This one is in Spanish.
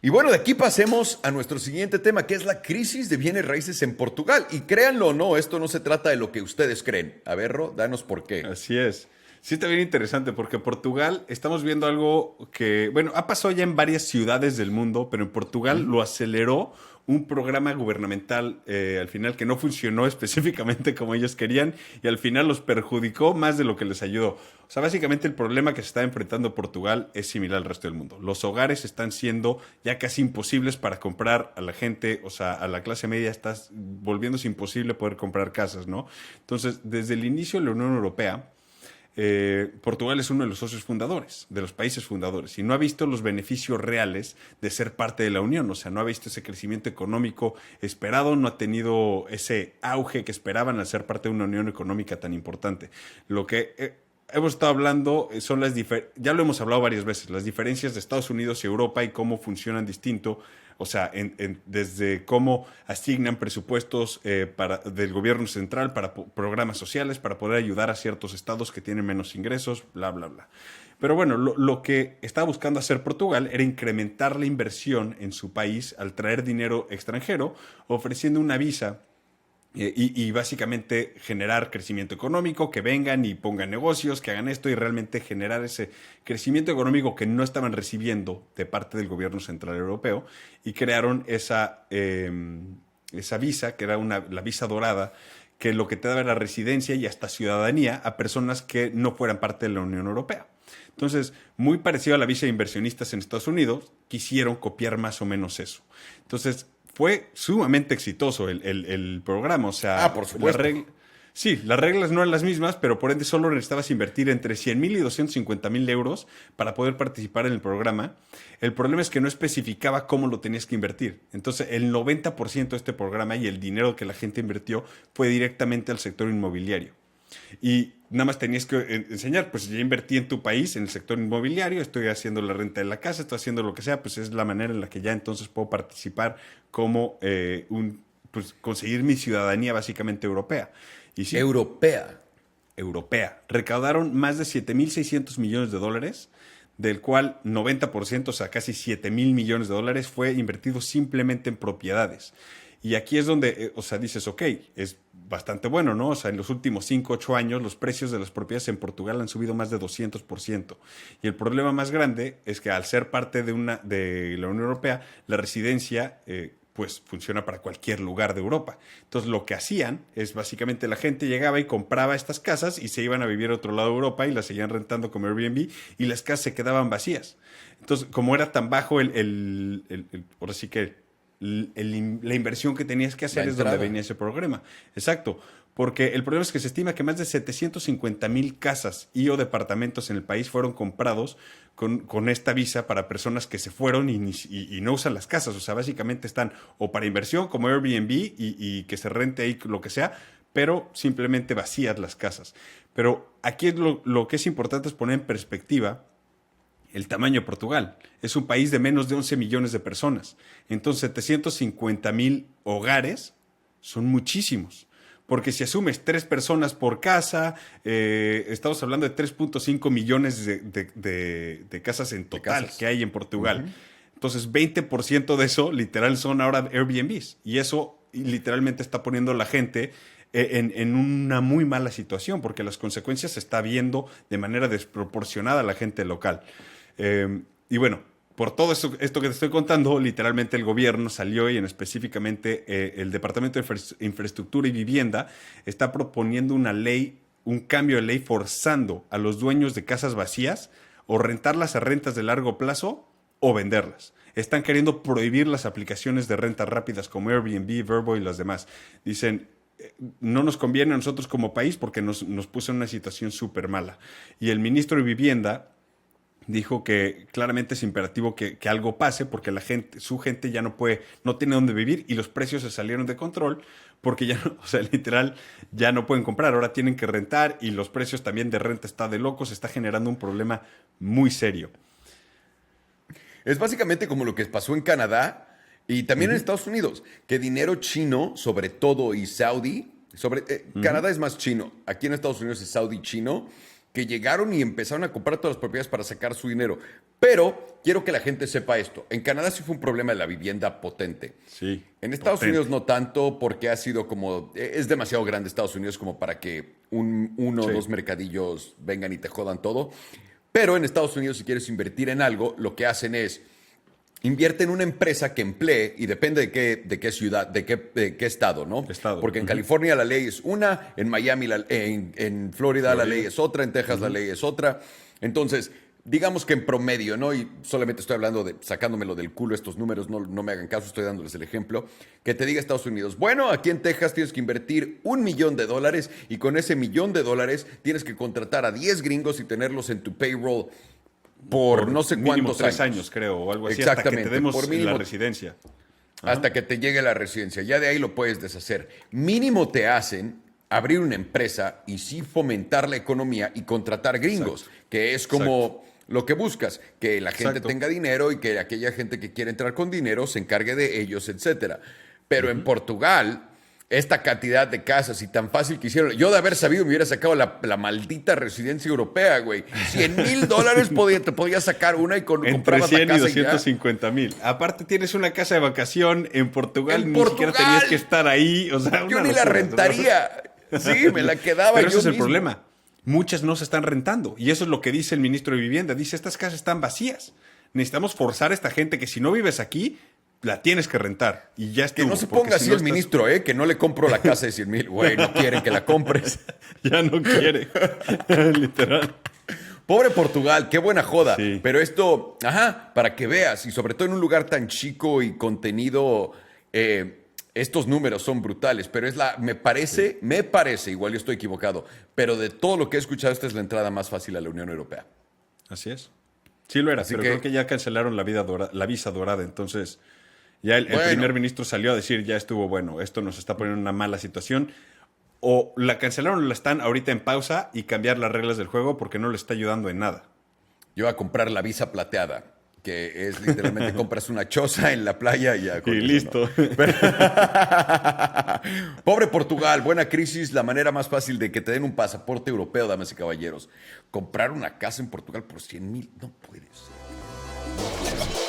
Y bueno, de aquí pasemos a nuestro siguiente tema, que es la crisis de bienes raíces en Portugal. Y créanlo o no, esto no se trata de lo que ustedes creen. A ver, Ro, danos por qué. Así es. Sí está bien interesante porque Portugal estamos viendo algo que, bueno, ha pasado ya en varias ciudades del mundo, pero en Portugal lo aceleró un programa gubernamental al final que no funcionó específicamente como ellos querían y al final los perjudicó más de lo que les ayudó. O sea, básicamente el problema que se está enfrentando Portugal es similar al resto del mundo. Los hogares están siendo ya casi imposibles para comprar a la gente, o sea, a la clase media está volviéndose imposible poder comprar casas, ¿no? Entonces, desde el inicio de la Unión Europea, Portugal es uno de los socios fundadores, de los países fundadores, y no ha visto los beneficios reales de ser parte de la Unión, o sea, no ha visto ese crecimiento económico esperado, no ha tenido ese auge que esperaban al ser parte de una unión económica tan importante. Lo que hemos estado hablando son ya lo hemos hablado varias veces, las diferencias de Estados Unidos y Europa y cómo funcionan distinto. O sea, desde cómo asignan presupuestos del gobierno central para programas sociales, para poder ayudar a ciertos estados que tienen menos ingresos, bla, bla, bla. Pero bueno, lo que estaba buscando hacer Portugal era incrementar la inversión en su país al traer dinero extranjero, ofreciendo una visa y básicamente generar crecimiento económico, que vengan y pongan negocios, que hagan esto y realmente generar ese crecimiento económico que no estaban recibiendo de parte del gobierno central europeo y crearon esa visa, que era la visa dorada, que lo que te daba era residencia y hasta ciudadanía a personas que no fueran parte de la Unión Europea. Entonces, muy parecido a la visa de inversionistas en Estados Unidos, quisieron copiar más o menos eso. Entonces, fue sumamente exitoso el programa. O sea, Por supuesto. sí, las reglas no eran las mismas, pero por ende solo necesitabas invertir entre 100.000 y 250.000 euros para poder participar en el programa. El problema es que no especificaba cómo lo tenías que invertir. Entonces, el 90% de este programa y el dinero que la gente invirtió fue directamente al sector inmobiliario. Y nada más tenías que enseñar, pues ya invertí en tu país, en el sector inmobiliario, estoy haciendo la renta de la casa, estoy haciendo lo que sea, pues es la manera en la que ya entonces puedo participar como pues conseguir mi ciudadanía básicamente europea. Y sí, Europea. europea. Recaudaron más de 7.600 millones de dólares, del cual 90%, o sea, casi 7.000 millones de dólares, fue invertido simplemente en propiedades. Y aquí es donde, o sea, dices, ok, es bastante bueno, ¿no? O sea, en los últimos 5, 8 años los precios de las propiedades en Portugal han subido más de 200%. Y el problema más grande es que al ser parte de la Unión Europea, la residencia pues funciona para cualquier lugar de Europa. Entonces lo que hacían es básicamente la gente llegaba y compraba estas casas y se iban a vivir a otro lado de Europa y las seguían rentando como Airbnb y las casas se quedaban vacías. Entonces, como era tan bajo ahora sí que la inversión que tenías que hacer es donde venía ese programa. Exacto. Porque el problema es que se estima que más de 750.000 casas y o departamentos en el país fueron comprados con esta visa para personas que se fueron y no usan las casas. O sea, básicamente están o para inversión como Airbnb y que se rente ahí lo que sea, pero simplemente vacías las casas. Pero aquí lo que es importante es poner en perspectiva el tamaño de Portugal. Es un país de menos de 11 millones de personas. Entonces, 750.000 hogares son muchísimos. Porque si asumes 3 personas por casa, estamos hablando de 3.5 millones de casas en total que hay en Portugal. Entonces, 20% de eso, literal, son ahora Airbnbs. Y eso literalmente está poniendo a la gente en una muy mala situación, porque las consecuencias se está viendo de manera desproporcionada a la gente local. Y bueno, por todo esto que te estoy contando, literalmente el gobierno salió y en específicamente el Departamento de Infraestructura y Vivienda está proponiendo una ley, un cambio de ley forzando a los dueños de casas vacías o rentarlas a rentas de largo plazo o venderlas. Están queriendo prohibir las aplicaciones de rentas rápidas como Airbnb, Vrbo y las demás. Dicen, no nos conviene a nosotros como país porque nos puso en una situación súper mala. Y el ministro de Vivienda dijo que claramente es imperativo que algo pase porque su gente ya no tiene dónde vivir y los precios se salieron de control porque ya no, o sea, literal, ya no pueden comprar, ahora tienen que rentar y los precios también de renta está de locos, está generando un problema muy serio. Es básicamente como lo que pasó en Canadá y también en Estados Unidos, que dinero chino, sobre todo, y Saudi, Canadá es más chino, aquí en Estados Unidos es Saudi chino, que llegaron y empezaron a comprar todas las propiedades para sacar su dinero. Pero quiero que la gente sepa esto. En Canadá sí fue un problema de la vivienda potente. Sí. En Estados potente. Unidos no tanto, porque ha sido como... Es demasiado grande Estados Unidos como para que uno o Sí. dos mercadillos vengan y te jodan todo. Pero en Estados Unidos, si quieres invertir en algo, lo que hacen es... Invierte en una empresa que emplee, y depende de qué ciudad, de qué estado, ¿no? Estado. Porque en Ujú. California la ley es una, en Miami, en Florida la ley es otra, en Texas la ley es otra. Entonces, digamos que en promedio, ¿no? Y solamente estoy hablando de sacándomelo del culo estos números, no me hagan caso, estoy dándoles el ejemplo. Que te diga Estados Unidos, bueno, aquí en Texas tienes que invertir $1 millón y con ese $1 millón tienes que contratar a 10 gringos y tenerlos en tu payroll por no sé mínimo cuántos 3 años, creo, o algo así, hasta que Exactamente, te demos por mínimo- la residencia. hasta que te llegue la residencia. Ya de ahí lo puedes deshacer. Mínimo te hacen abrir una empresa y sí fomentar la economía y contratar gringos, que es como lo que buscas, que la gente Exacto. tenga dinero y que aquella gente que quiere entrar con dinero se encargue de ellos, etcétera. Pero en Portugal, esta cantidad de casas y tan fácil que hicieron, yo de haber sabido me hubiera sacado la maldita residencia europea, güey. $100,000 te podía sacar una y Entre comprabas 100 la y casa y ya. 250,000. Aparte tienes una casa de vacación en Portugal, ¡En ni siquiera Portugal! tenías que estar ahí. O sea, Yo una ni la locura, rentaría. Sí, me la quedaba Pero yo ese es el mismo. problema. Muchas no se están rentando. Y eso es lo que dice el ministro de Vivienda. Dice, estas casas están vacías. Necesitamos forzar a esta gente que si no vives aquí, la tienes que rentar. Y ya Que estuvo. no se porque ponga si así no el estás- ministro, que no le compro la casa de 100,000. Güey, no quieren que la compres. Ya no quiere. Literal. Pobre Portugal, qué buena joda. Sí. Pero esto, para que veas, y sobre todo en un lugar tan chico y contenido, estos números son brutales. Pero me parece, igual yo estoy equivocado, pero de todo lo que he escuchado, esta es la entrada más fácil a la Unión Europea. Así es. Sí lo era, Así pero que- creo que ya cancelaron la visa dorada. Entonces, ya el Bueno. primer ministro salió a decir, ya estuvo bueno, esto nos está poniendo en una mala situación. O la cancelaron o la están ahorita en pausa y cambiar las reglas del juego porque no le está ayudando en nada. Yo voy a comprar la visa plateada, que es literalmente compras una choza en la playa y ya. con Y eso, ¿no? listo. Pobre Portugal, buena crisis, la manera más fácil de que te den un pasaporte europeo, damas y caballeros. Comprar una casa en Portugal por 100,000, no puede ser.